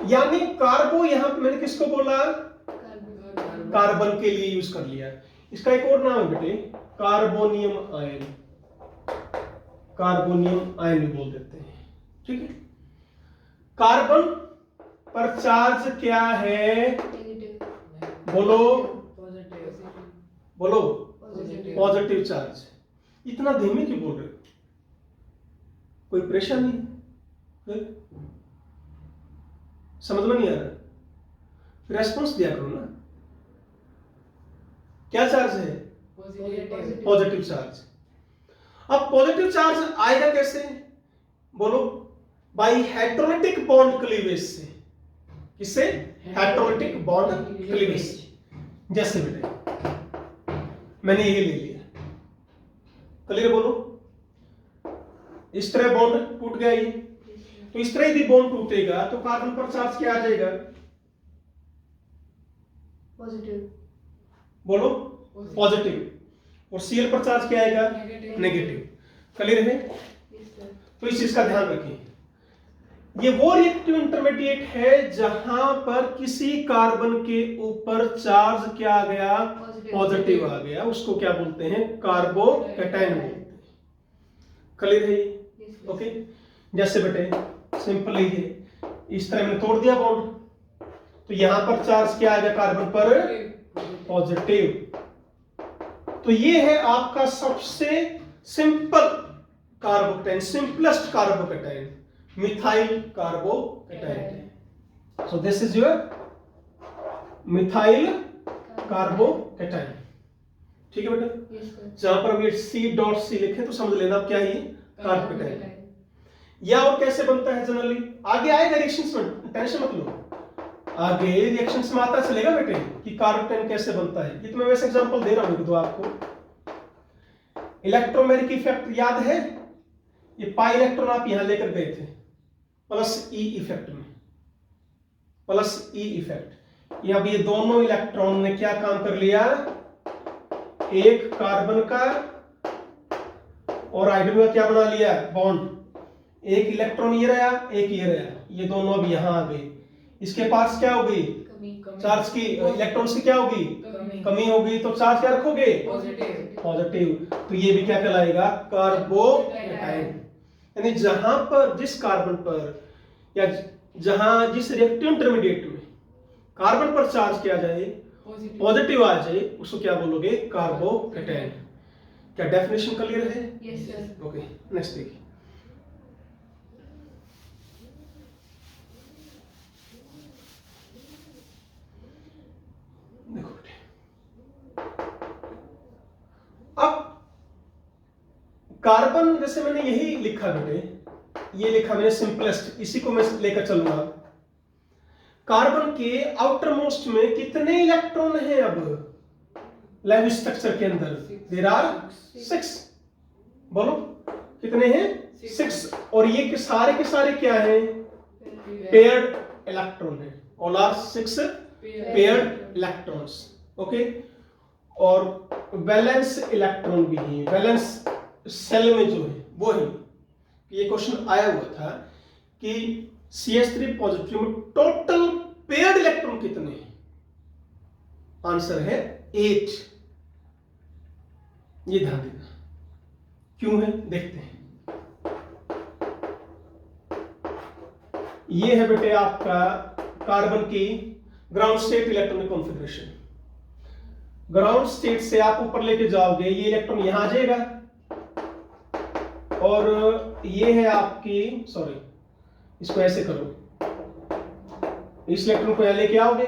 यानी कार्बो यहां पे मैंने किसको बोला? कार्बन के लिए यूज कर लिया। इसका एक और नाम है बेटे, कार्बोनियम आयन। कार्बोनियम आयन भी बोल देते हैं। ठीक है। कार्बन पर चार्ज क्या है? बोलो बोलो, पॉजिटिव चार्ज। इतना धीमे क्यों बोल रहे हो? कोई परेशानी है? समझ में नहीं आ रहा? रेस्पॉन्स दिया करो ना। क्या चार्ज है? Positive charge. अब पॉजिटिव चार्ज आएगा कैसे? बोलो, बाई हेटेरोलिटिक बॉन्ड क्लीवेज से। किससे? Heterolytic bond cleavage. जैसे बेटे मैंने ये ले लिया, क्लियर? बोलो, इस तरह बॉन्ड टूट गया ये, तो इस तरह यदि बॉन्ड टूटेगा तो कार्बन पर चार्ज क्या आ जाएगा? पॉजिटिव। बोलो, पॉजिटिव। और सीएल पर चार्ज क्या आएगा? नेगेटिव। क्लियर है? तो इस चीज का ध्यान रखें। ये वो रिएक्टिव इंटरमीडिएट है जहां पर किसी कार्बन के ऊपर चार्ज क्या आ गया? पॉजिटिव आ गया। उसको क्या बोलते हैं? कार्बोकैटायन बोलते हैं। क्लियर है? ओके। जैसे बेटे सिंपली है, इस तरह मैंने तोड़ दिया बॉन्ड, तो यहां पर चार्ज क्या आएगा? कार्बन पर पॉजिटिव। तो ये है आपका सबसे simple carbocation, simplest carbocation, methyl carbocation. So this is your methyl carbocation. ठीक है बेटा? जहां पर हम C.C लिखे तो समझ लेना क्या है? कार्बोकैटायन। या और कैसे बनता है जनरली? आगे आएगा रिएक्शंस में, टेंशन मत लो। आगे रिएक्शंस में आता चलेगा बेटे कि कार्बोकैटायन कैसे बनता है। ये तो मैं वैसे एग्जांपल दे रहा हूं तो आपको। इलेक्ट्रोमेरिक इफेक्ट याद है? ये पाई इलेक्ट्रॉन आप यहां लेकर गए थे, प्लस ई इफेक्ट में, प्लस ई इफेक्ट। अब ये दोनों इलेक्ट्रॉन ने क्या काम कर लिया? एक कार्बन का और हाइड्रोजन का क्या बना लिया? बॉन्ड। एक इलेक्ट्रॉन ये रहा, एक ये रहा, ये दोनों अब यहां आ गए। इसके पास क्या होगी? चार्ज की, इलेक्ट्रॉन्स की क्या होगी? कमी होगी। तो चार्ज क्या रखोगे? पॉजिटिव। तो ये भी क्या कहलाएगा? कार्बोकैटायन। यानी जहां पर जिस कार्बन पर या जहां जिस रिएक्टिव इंटरमीडिएट में कार्बन पर चार्ज किया जाए पॉजिटिव आ जाए उसको क्या बोलोगे? कार्बोकेटायन। क्या डेफिनेशन क्लियर है? Yes sir. ओके, नेक्स्ट देखिए। देखो बेटे, अब कार्बन जैसे मैंने यही लिखा बेटे, ये लिखा मैंने सिंपलेस्ट, इसी को मैं लेकर चलूंगा। कार्बन के आउटर मोस्ट में कितने इलेक्ट्रॉन हैं? अब लैविश स्ट्रक्चर के अंदर देयर आर 6। बोलो कितने हैं? 6। और ये के सारे क्या हैं? पेयर्ड इलेक्ट्रॉन है। All are 6 paired electrons. Okay, और वैलेंस इलेक्ट्रॉन भी है। वैलेंस सेल में जो है वो है। ये क्वेश्चन आया हुआ था कि CH3 पॉजिटिव में टोटल पेयर्ड इलेक्ट्रॉन कितने हैं? आंसर है 8। ये ध्यान देना। क्यों है देखते हैं। ये है बेटे आपका कार्बन की ground state electronic configuration. Ground state से आप ऊपर लेके जाओगे, ये इलेक्ट्रॉन यहां आ जाएगा, और ये है आपकी, सॉरी इसको ऐसे करो, इस इलेक्ट्रॉन को यहां लेके आओगे,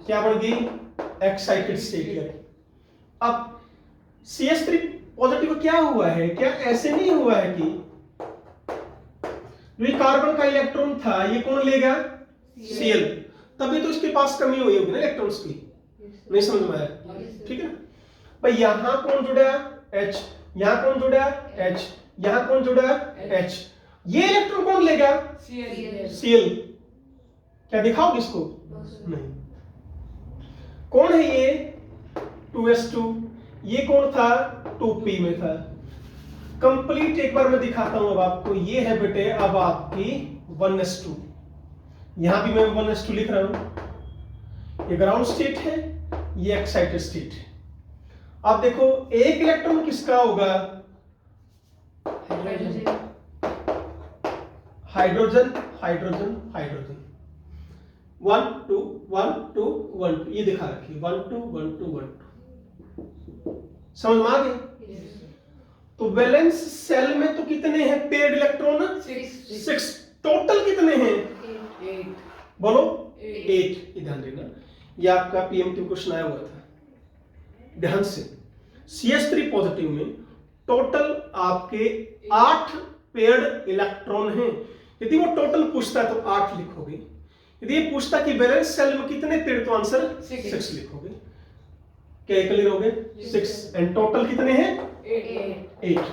क्या बन गई? Excited state. अब CH3 पॉजिटिव क्या हुआ है? क्या ऐसे नहीं हुआ है कि जो ये कार्बन का इलेक्ट्रॉन था ये कौन लेगा? Cl। तभी तो इसके पास कमी हुई होगी ना इलेक्ट्रॉन्स की। नहीं समझ में आया? ठीक है ना भाई। यहां कौन जुड़ा? H। यहां कौन जुड़ा? H। यहां कौन जुड़ा? H। ये इलेक्ट्रॉन कौन लेगा? Cl। क्या दिखाओगे इसको? नहीं। कौन है ये? 2s2। ये कौन था? 2p में था। कंप्लीट एक बार मैं दिखाता हूं अब आपको। ये है बेटे अब आपकी 1s2। यहां भी मैं 1s2 लिख रहा हूं। ये ग्राउंड स्टेट है, ये एक्साइटेड स्टेट है। अब देखो एक इलेक्ट्रॉन किसका होगा? Hydrogen hydrogen hydrogen. 1 2 1 2 1 2 ये दिखा रखी 1 2 1 2 1 2। समझ में आ गई? तो वैलेंस सेल में तो कितने हैं पेयर्ड इलेक्ट्रॉन? 6। टोटल कितने हैं? 8। बोलो 8। ध्यान देना, ये आपका PMQ क्वेश्चन आया हुआ था। ध्यान से, CH3 पॉजिटिव में टोटल आपके 8 पेयर्ड इलेक्ट्रॉन हैं। यदि वो टोटल पूछता है तो 8 लिखोगे। यदि ये पूछता कि वैलेंस सेल में कितने पेयर्ड, तो आंसर 6 लिखोगे। क्या क्लियर हो गए? 6। एंड टोटल कितने हैं? 8।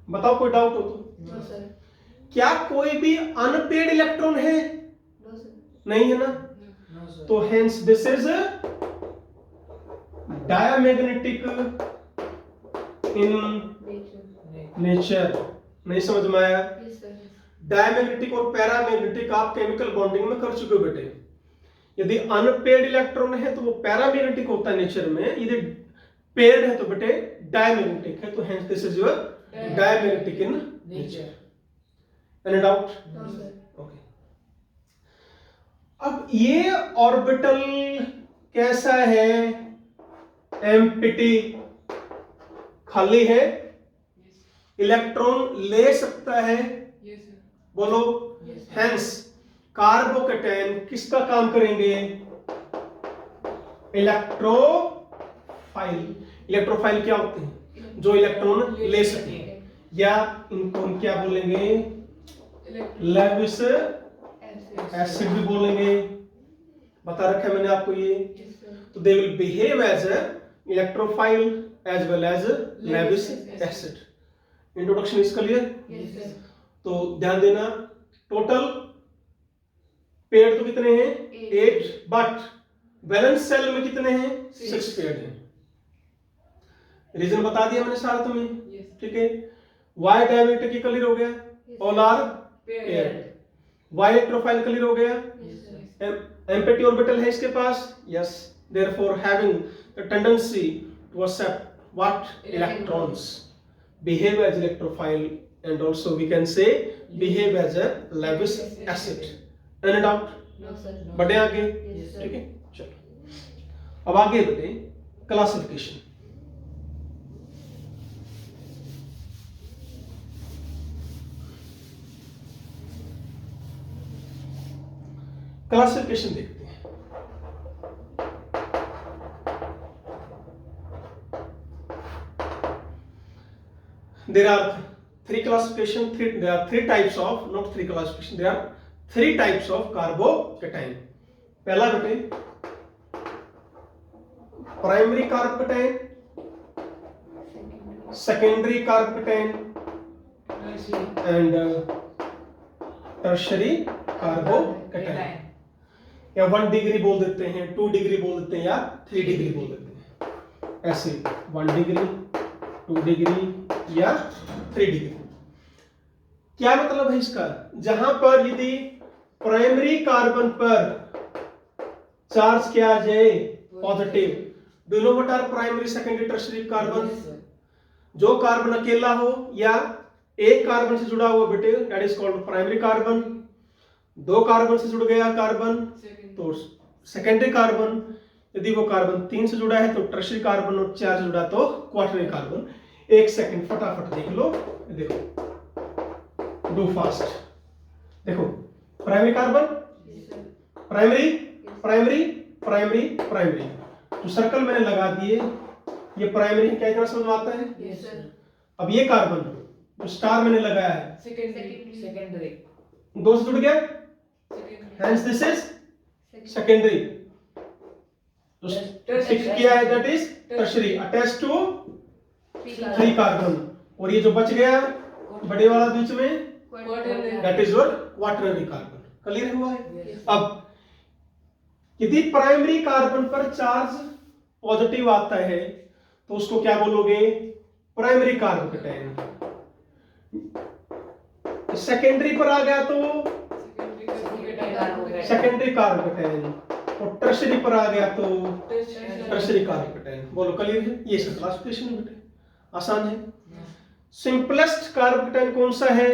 बताओ कोई डाउट हो तो? No sir. क्या कोई भी अनपेयर्ड इलेक्ट्रॉन है? No sir. नहीं है ना? No sir. तो hence this is diamagnetic in nature. नहीं समझ में आया? Yes sir. डायमैग्नेटिक और पैरामैग्नेटिक आप केमिकल बॉन्डिंग में कर चुके हो बेटे। यदि अनपेयर्ड इलेक्ट्रॉन है तो वो पैरामैग्नेटिक होता है नेचर में, यदि पेयर्ड है तो बेटे डायमैग्नेटिक है। तो hence this is your diamagnetic in nature. Any doubt? No sir. Okay. अब ये ऑर्बिटल कैसा है? एम्प्टी, खाली है। इलेक्ट्रॉन ले सकता है। बोलो हेंस कार्बोकेटायन किसका काम करेंगे? इलेक्ट्रोफाइल। इलेक्ट्रोफाइल क्या होते हैं? जो इलेक्ट्रॉन ले सके, या इनको हम क्या बोलेंगे? लेविस एसिड भी बोलेंगे। बता रखा है मैंने आपको ये। तो they will behave as a electrophile as well as Lewis acid. Introduction is clear? तो ध्यान देना, टोटल पेयर तो कितने हैं? 8, बट वैलेंस सेल में कितने हैं? 6 पेयर हैं। रीजन बता दिया मैंने सारा तुम्हें। ठीक है। वाई डायमैग्नेटिक क्लियर हो गया? All are paired. Why electrophile clear हो गया? एम्प्टी ऑर्बिटल है इसके पास? Yes. Therefore having the tendency to accept what? Electrons, behave as electrophile, and also we can say behave as a Lewis acid. Any doubt? No sir. बढ़े आगे? Yes, sir. ठीक है, चलो अब आगे बढ़े क्लासिफिकेशन। क्लासिफिकेशन देखते हैं। There are three classification. There are three types of, not three classification. There are three types of carbocation. पहला बेटे primary carbocation, secondary carbocation and tertiary carbocation. या 1 डिग्री बोल देते हैं, 2 डिग्री बोल देते हैं, या 3 डिग्री बोल देते हैं। ऐसे 1 डिग्री, 2 डिग्री या 3 डिग्री। क्या मतलब है इसका? जहां पर यदि प्राइमरी कार्बन पर चार्ज किया जाए positive, do know what are primary secondary tertiary carbon? जो कार्बन अकेला हो या एक कार्बन से जुड़ा हुआ बेटे, that is called primary carbon. 2 carbon से जुड़ गया कार्बन तो सेकेंडरी कार्बन। यदि वो कार्बन 3 से जुड़ा है तो टर्शरी कार्बन, और 4 से जुड़ा तो क्वार्टरनरी कार्बन। 1 सेकंड फटाफट देख लो, देखो, डू फास्ट। देखो, primary carbon, primary primary primary primary, तो सर्कल मैंने लगा दिए। ये प्राइमरी क्या इतना समझ में आता है? Yes, sir. अब ये कार्बन जो स्टार मैंने लगाया है, Secondary. 2 से जुड़ गया, हेंस दिस इज सेकेंडरी। तो 6 किया है, that is tertiary, attach to 3 carbon. और ये जो बच गया बड़े वाला बीच में, that is your quaternary carbon. Clear हुआ है? Yes. अब यदि प्राइमरी कार्बन पर चार्ज पॉजिटिव आता है तो उसको क्या बोलोगे? Primary carbocation. सेकेंडरी पर आ गया तो सेकेंडरी कार्बोकेटाइन, और टर्शरी पर आ गया तो टर्शरी कार्बोकेटाइन। बोलो, क्लियर है? ये सब क्लासिफिकेशन है बेटे, आसान है। सिंपलेस्ट कार्बोकेटाइन कौन सा है?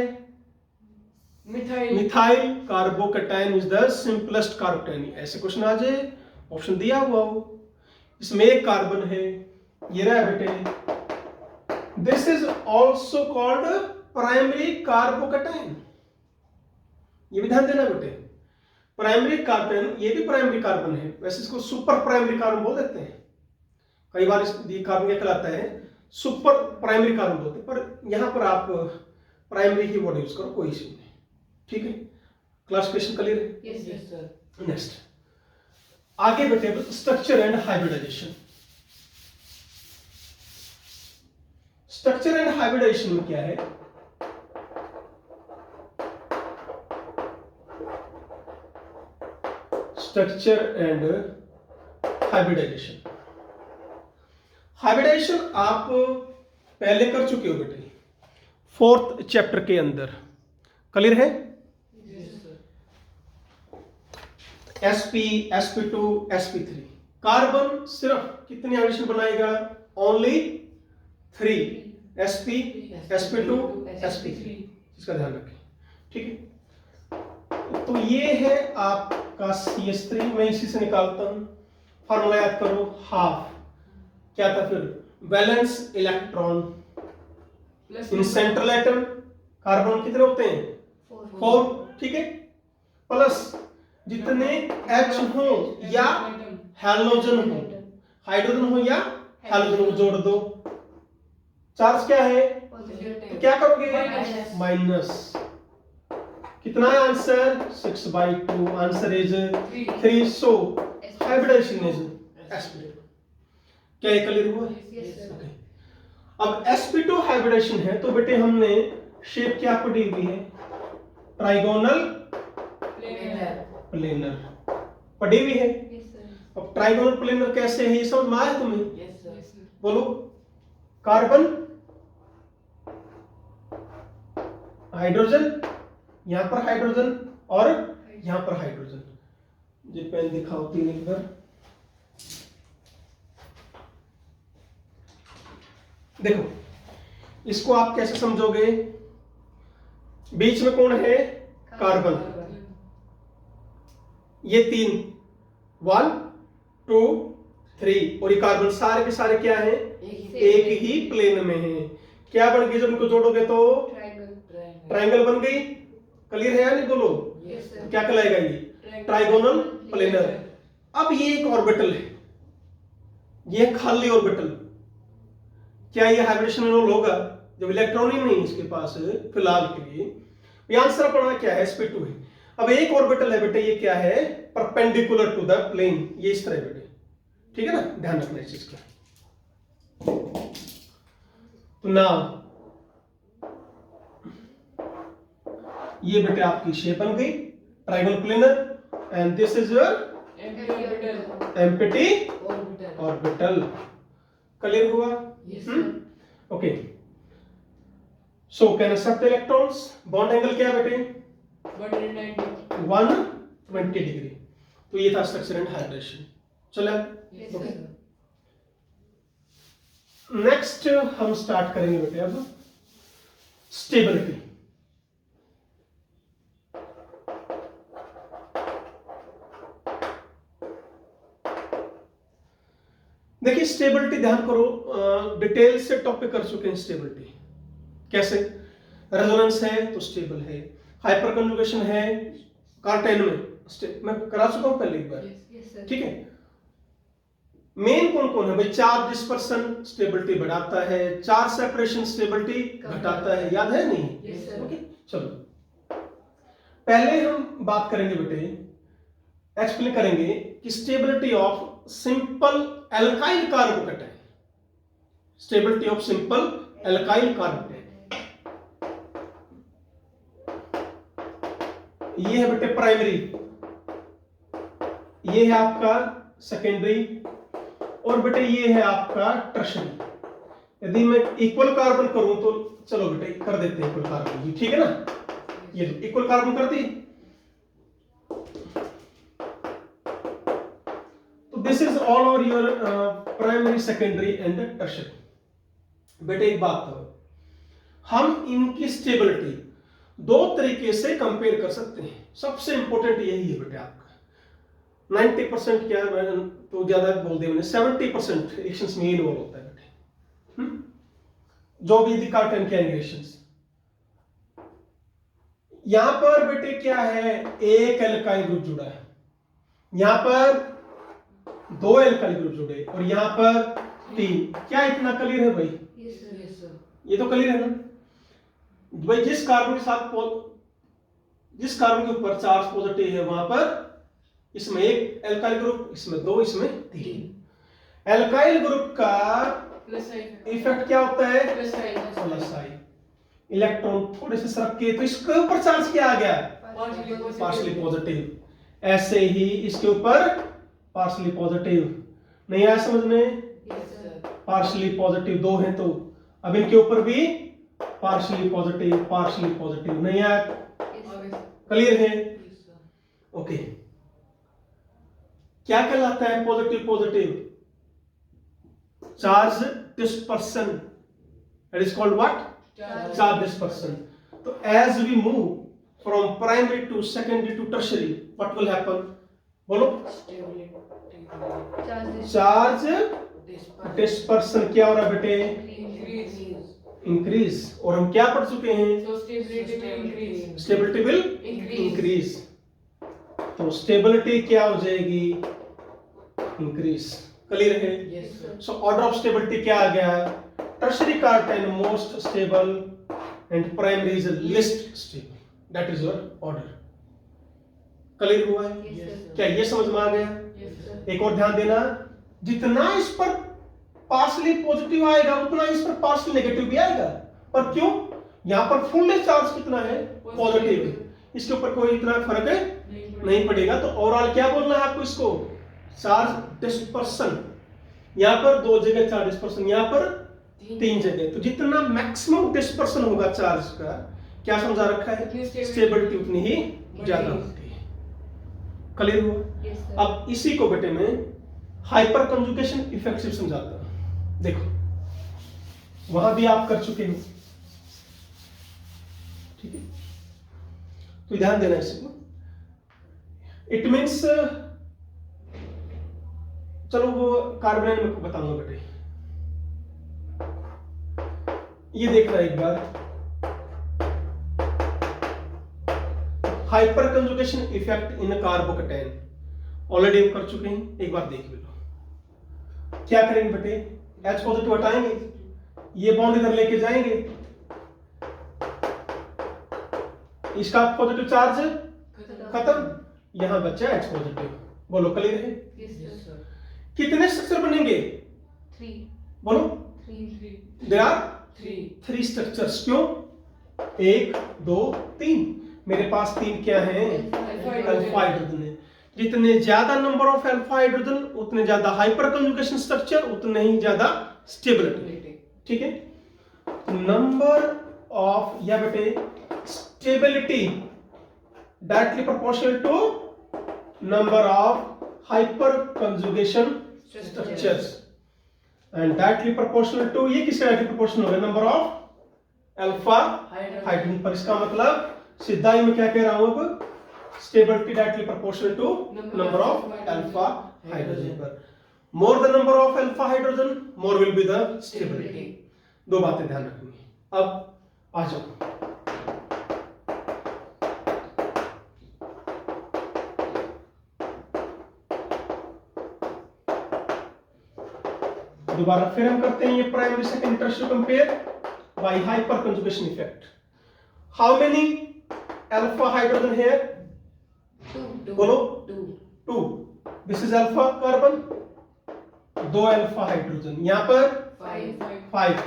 Methyl carbocation is the simplest carbocation. ऐसे क्वेश्चन आ जाए, ऑप्शन दिया हुआ हो, इसमें एक कार्बन है, ये रहा बेटे। This is also called primary carbocation. ये भी ध्यान देना बेटे, प्राइमरी कार्बन, ये भी प्राइमरी कार्बन है। वैसे इसको सुपर प्राइमरी कार्बन बोल देते हैं। कई बार इस कार्बन क्या कहलाता है? सुपर प्राइमरी कार्बन बोलते हैं। पर यहां पर आप प्राइमरी ही वर्ड यूज करो, कोई इश्यू नहीं। ठीक है? क्लासिफिकेशन क्लियर है? Yes, sir. नेक्स्ट आगे बेटे, structure and hybridization. Structure and hybridization में क्या है? Structure and hybridisation. हाइब्रिडाइजेशन आप पहले कर चुके हो बेटे, 4th चैप्टर के अंदर। क्लियर है? sp, sp2, sp3। कार्बन सिर्फ कितने हाइब्रिडेशन बनाएगा? Only 3, sp, sp2, sp3। इसका ध्यान रखें, ठीक है? तो ये है आपका CH3। मैं इसी से निकालता हूं, फॉर्मूला याद करो, हाफ क्या था फिर? Valence electron in central atom. Carbon कितने होते हैं? 4, ठीक है? प्लस जितने H हो या हैलोजन हो, हाइड्रोजन हो या हैलोजन हो, जोड़ दो। चार्ज क्या है? तो क्या करोगे? माइनस। कितना है answer? 6/2। Answer is 3। So hybridization is sp2। क्या ये क्लियर हुआ? Yes, sir. Okay. अब sp2 हाइब्रिडाइजेशन है तो बेटे हमने शेप क्या पढ़ी हुई है? ट्राइगोनल प्लेनर पढ़ी हुई है। Yes, sir. अब ट्राइगोनल प्लेनर कैसे है ये समझ में आया तुम्हें? Yes, sir. बोलो, कार्बन, हाइड्रोजन, यहां पर हाइड्रोजन और यहां पर हाइड्रोजन। ये पेन दिखाओ 3 एक बार। देखो, इसको आप कैसे समझोगे? बीच में कौन है? कार्बन। ये 3, 1 2 3 और ये कार्बन सारे के सारे क्या हैं, एक ही प्लेन में हैं। क्या बन गई जब इनको जोड़ोगे तो ट्राइंगल बन गई। क्लियर है या नहीं बोलो। तो क्या कहलाएगा ये, ट्राइगोनल प्लेनर। अब ये एक ऑर्बिटल है, ये खाली ऑर्बिटल, क्या ये हाइब्रिडेशन इन्वॉल्व होगा जब इलेक्ट्रॉन ही नहीं इसके पास फिलहाल के लिए। ये आंसर अपना क्या है, sp2 है। अब एक ऑर्बिटल है बेटे, ये क्या है, परपेंडिकुलर टू द प्लेन, ये इस तरह है बेटे, ठीक है ना, ध्यान रखना इस चीज का। तो नाउ ये बेटे आपकी शेप बन गई trigonal planar and this is your empty orbital. Clear हुआ। Okay, so can accept electrons. Bond angle क्या है बेटे, 120 डिग्री। तो ये था स्ट्रक्चर एंड हाइब्रिडेशन। चलो नेक्स्ट हम स्टार्ट करेंगे बेटे अब स्टेबिलिटी। देखिए स्टेबिलिटी ध्यान करो, डिटेल से टॉपिक कर चुके हैं स्टेबिलिटी कैसे। रेजोनेंस है तो स्टेबल है, हाइपर कंजुगेशन है कार्टेन में मैं करा चुका हूं पहले एक बार, ठीक है। मेन कौन कौन है भाई, चार्ज डिस्पर्सन स्टेबिलिटी बढ़ाता है, चार्ज सेपरेशन स्टेबिलिटी घटाता है, याद है नहीं। ओके चलो पहले हम बात करेंगे बेटे, एक्सप्लेन करेंगे कि stability of simple alkyl carbocation, stability of simple alkyl carbocation. ये है बेटे प्राइमरी, ये है आपका सेकेंडरी, और बेटे ये है आपका टर्शियरी। यदि मैं इक्वल कार्बन करूं तो चलो बेटे कर देते हैं इक्वल कार्बन, ठीक है ना। ये इक्वल कार्बन कर दी, तो this is all over your primary secondary and tertiary. बेटे एक बात करो, हम इनकी स्टेबिलिटी दो तरीके से कंपेयर कर सकते हैं। सबसे इंपॉर्टेंट यही है बेटे आपका 90% क्या है तो ज्यादा बोल दिया मैंने, 70% रिएक्शंस में इन्वॉल्व होता है बेटे, जो भी कार्टेन के रिएक्शंस। यहां पर बेटे क्या है, एक एल्काइल ग्रुप जुड़ा है, यहां पर दो एल्काइल ग्रुप जुड़े, और यहां पर 3। क्या इतना क्लियर है भाई? ये तो क्लियर है ना भाई। जिस कार्बन के साथ जिस कार्बन के ऊपर चार्ज पॉजिटिव है वहां पर इसमें एक एल्काइल ग्रुप, इसमें 2, इसमें 3। एल्काइल ग्रुप का इफेक्ट क्या होता है, प्लस आई। इलेक्ट्रॉन थोड़े से सरक के तो इसके ऊपर चार्ज क्या आ गया, पार्शली पॉजिटिव। ऐसे ही इसके ऊपर पार्शली पॉजिटिव। नहीं आया समझ में, पार्शली पॉजिटिव 2 है तो अब इनके ऊपर भी पार्शली पॉजिटिव। नहीं आया, क्लियर है। ओके, क्या कहलाता है positive? Charge dispersion, that is called what, charge dispersion. So as we move from primary to secondary to tertiary, what will happen, बोलो। चार्ज डिस्पर्सन क्या हो रहा है बेटे, इंक्रीज। और हम क्या पढ़ चुके हैं, स्टेबिलिटी विल इंक्रीज। तो स्टेबिलिटी क्या हो जाएगी, इंक्रीज। क्लियर है। सो ऑर्डर ऑफ स्टेबिलिटी क्या आ गया, tertiary cation most stable and primary is least stable, that is your order. Clear हुआ है? क्या ये समझ में आ गया? एक और ध्यान देना, जितना इस पर पार्शली पॉजिटिव आएगा उतना इस पर पार्शली नेगेटिव भी आएगा। पर क्यों, यहां पर फुल चार्ज कितना है, पॉजिटिव, इसके ऊपर कोई इतना फर्क नहीं पड़ेगा। तो ओवरऑल क्या बोलना है आपको, इसको चार्ज डिस्पर्सन। यहां पर 2 जगह चार्ज डिस्पर्सन, यहां पर 3 जगह। तो जितना मैक्सिमम डिस्पर्सन होगा चार्ज का, क्या समझा रखा है, स्टेबिलिटी उतनी ही ज्यादा होती है। क्लियर हुआ? अब इसी को बेटे में हाइपर कंजुगेशन इफेक्ट से समझाता हूं। देखो वहां भी आप कर चुके हो, ठीक है, तो ध्यान देना इसको। इट मीन्स चलो वो कार्बन में बताऊंगा बेटे। ये देखना एक बार, hyper conjugation effect in carbocation already हम कर चुके हैं, एक बार देख लो। क्या करेंगे बेटे, H पॉजिटिव हटाएंगे, ये बॉन्ड इधर लेके जाएंगे, इसका पॉजिटिव चार्ज खत्म, यहां बचा H पॉजिटिव। बोलो क्लियर है? Yes, sir. कितने स्ट्रक्चर बनेंगे? 3. बोलो। 3. There are 3. 3 स्ट्रक्चर्स। क्यों? 1 2 3, मेरे पास 3 क्या हैं? अल्फा हाइड्रोजन है। जितने ज्यादा नंबर ऑफ अल्फा हाइड्रोजन उतने ज्यादा हाइपर कंजुगेशन स्ट्रक्चर, उतने ही ज्यादा स्टेबिलिटी। ठीक है, नंबर ऑफ या बेटे stability directly proportional to number of hyper conjugation structures and directly proportional to, ये किसके डायरेक्टली प्रोपोर्शनल होगा? नंबर ऑफ अल्फा हाइड्रोजन पर। इसका मतलब सीधा ही मैं क्या कह रहा हूं अब, stability directly proportional to number of alpha hydrogen पर। More the number of alpha hydrogen more will be the stability. दो बातें ध्यान रखनी है। अब आ जाओ, दोबारा फिर हम करते हैं ये primary secondary tertiary compare by hyper conjugation effect. How many alpha hydrogen here? 2. बोलो। 2. 2। This is alpha carbon, 2 alpha hydrogen, यहां पर 5. 5।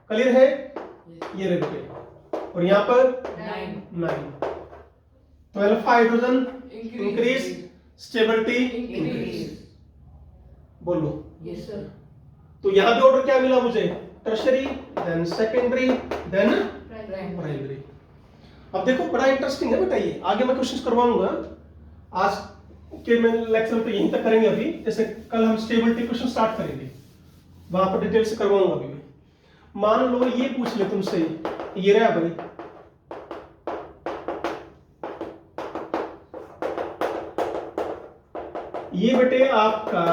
क्लियर है? ये रहे बेटे, और यहां पर 9. 9। तो alpha hydrogen increase, stability Increase. बोलो। Yes, sir. तो यहां भी ऑर्डर क्या मिला मुझे? Tertiary, then secondary, then primary. अब देखो बड़ा इंटरेस्टिंग है बेटा ये, आगे मैं क्वेश्चंस करवाऊंगा। आज के मैं लेक्चर तो यहीं तक करेंगे अभी, जैसे कल हम स्टेबिलिटी क्वेश्चन स्टार्ट करेंगे, वहां पर डिटेल से करवाऊंगा अभी मैं। मान लो ये पूछ ले तुमसे, ये रहा भाई, ये बेटे आपका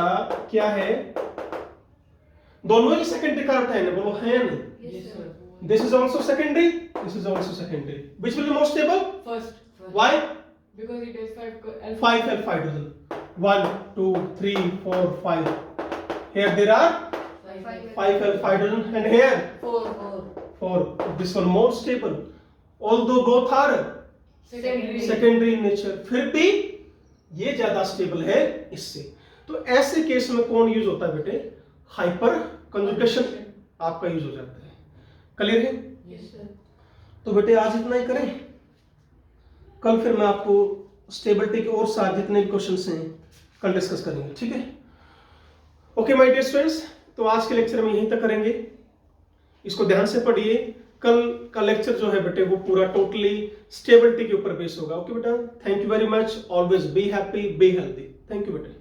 क्या है? दोनों ही सेकेंडरी कार्बन है, बोलो है ना? Yes, sir. This is also secondary. This is also secondary. Which will be more stable? First, Why? because it has 5 alpha. 5 alpha hydrogen. 1, 2, 3, 4, 5. Here there are 5 alpha hydrogen, and here 4. 4. This one more stable. Although both are Secondary. secondary in nature, फिर भी ये ज्यादा stable है इससे। तो ऐसे case में कौन यूज होता है बेटे? हाइपर कंजुगेशन आपका यूज हो जाता है। क्लियर है? Yes, sir. तो बेटे आज इतना ही करें, कल फिर मैं आपको स्टेबिलिटी के और साथ जितने भी क्वेश्चंस हैं कल डिस्कस करेंगे। ठीक है? ओके माय डियर स्टूडेंट्स, तो आज के लेक्चर में यहीं तक करेंगे, इसको ध्यान से पढ़िए। कल का लेक्चर जो है बेटे वो पूरा टोटली स्टेबिलिटी के ऊपर बेस होगा। ओके बेटा, thank you very much, always be happy, be healthy. Thank you बेटे।